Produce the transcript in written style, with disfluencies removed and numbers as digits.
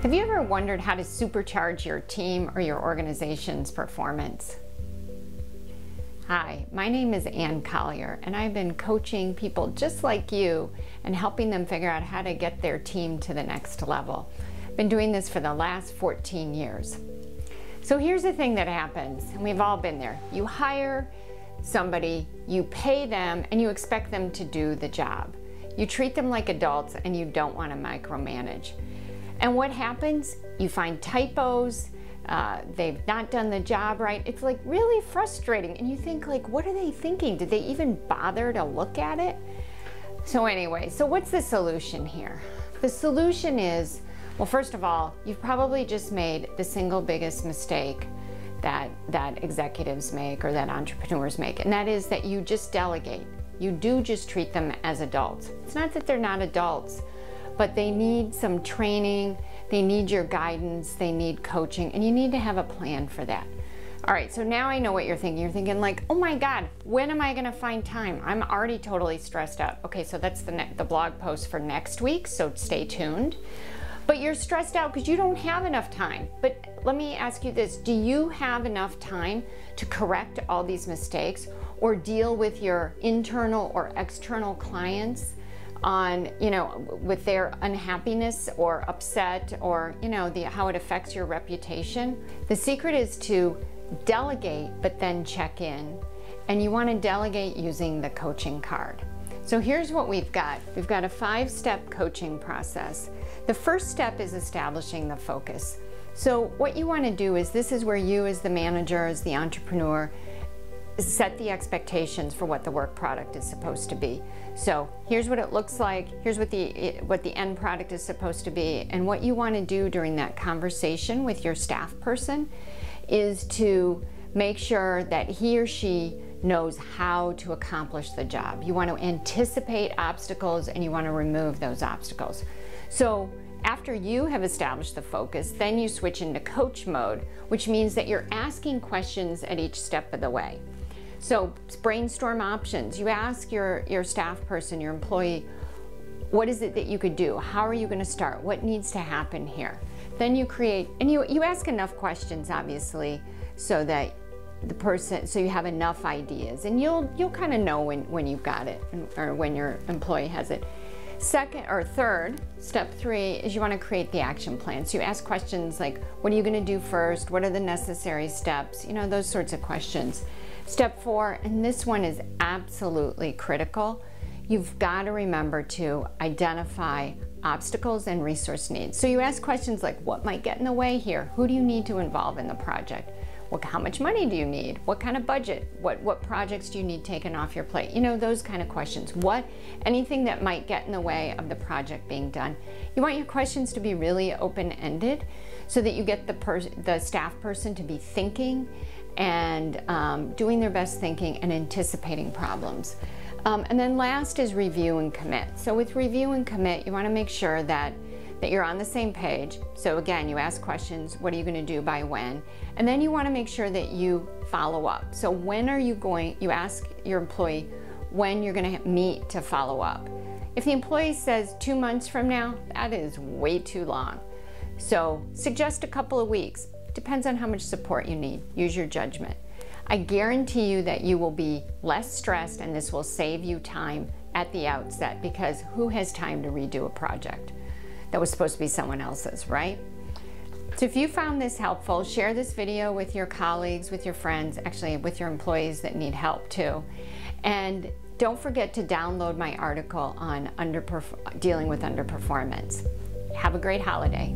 Have you ever wondered how to supercharge your team or your organization's performance? Hi, my name is Collier, and I've been coaching people just like you and helping them figure out how to get their team to the next level. I've been doing this for the last 14 years. So here's the thing that happens, and we've all been there. You hire somebody, you pay them, and you expect them to do the job. You treat them like adults and you don't want to micromanage. And what happens? You find typos, they've not done the job right. It's like really frustrating, and you think like, what are they thinking? Did they even bother to look at it? So anyway, so what's the solution here? The solution is, well, first of all, you've probably just made the single biggest mistake that executives make or that entrepreneurs make, and that is that you just delegate. You do just treat them as adults. It's not that they're not adults, but they need some training, they need your guidance, they need coaching, and you need to have a plan for that. All right, so now I know what you're thinking. You're thinking like, oh my God, when am I gonna find time? I'm already totally stressed out. Okay, so that's the blog post for next week, so stay tuned. But you're stressed out because you don't have enough time. But let me ask you this, do you have enough time to correct all these mistakes or deal with your internal or external clients on, with their unhappiness or upset or, how it affects your reputation? The secret is to delegate, but then check in. And you want to delegate using the coaching card. So here's what we've got. We've got a 5-step coaching process. The first step is establishing the focus. So what you want to do is, this is where you as the manager, as the entrepreneur, set the expectations for what the work product is supposed to be. So here's what it looks like, here's what the end product is supposed to be, and what you want to do during that conversation with your staff person is to make sure that he or she knows how to accomplish the job. You want to anticipate obstacles and you want to remove those obstacles. So after you have established the focus, then you switch into coach mode, which means that you're asking questions at each step of the way. So brainstorm options. You ask your staff person, your employee, what is it that you could do? How are you going to start? What needs to happen here? Then you create, and you ask enough questions, obviously, so that so you have enough ideas, and you'll kind of know when you've got it, or when your employee has it. Third, step 3 is you want to create the action plan. So you ask questions like, what are you going to do first? What are the necessary steps? Those sorts of questions. Step 4, and this one is absolutely critical, you've got to remember to identify obstacles and resource needs. So you ask questions like, what might get in the way here? Who do you need to involve in the project? How much money do you need? What kind of budget? What projects do you need taken off your plate? Those kind of questions. Anything that might get in the way of the project being done. You want your questions to be really open-ended so that you get the staff person to be thinking and doing their best thinking and anticipating problems. And then last is review and commit. So with review and commit, you want to make sure that you're on the same page. So again, you ask questions, what are you going to do by when? And then you want to make sure that you follow up. So you ask your employee when you're going to meet to follow up. If the employee says 2 months from now, that is way too long. So suggest a couple of weeks. Depends on how much support you need. Use your judgment. I guarantee you that you will be less stressed, and this will save you time at the outset, because who has time to redo a project that was supposed to be someone else's, right? So if you found this helpful, share this video with your colleagues, with your friends, actually with your employees that need help too. And don't forget to download my article on dealing with underperformance. Have a great holiday.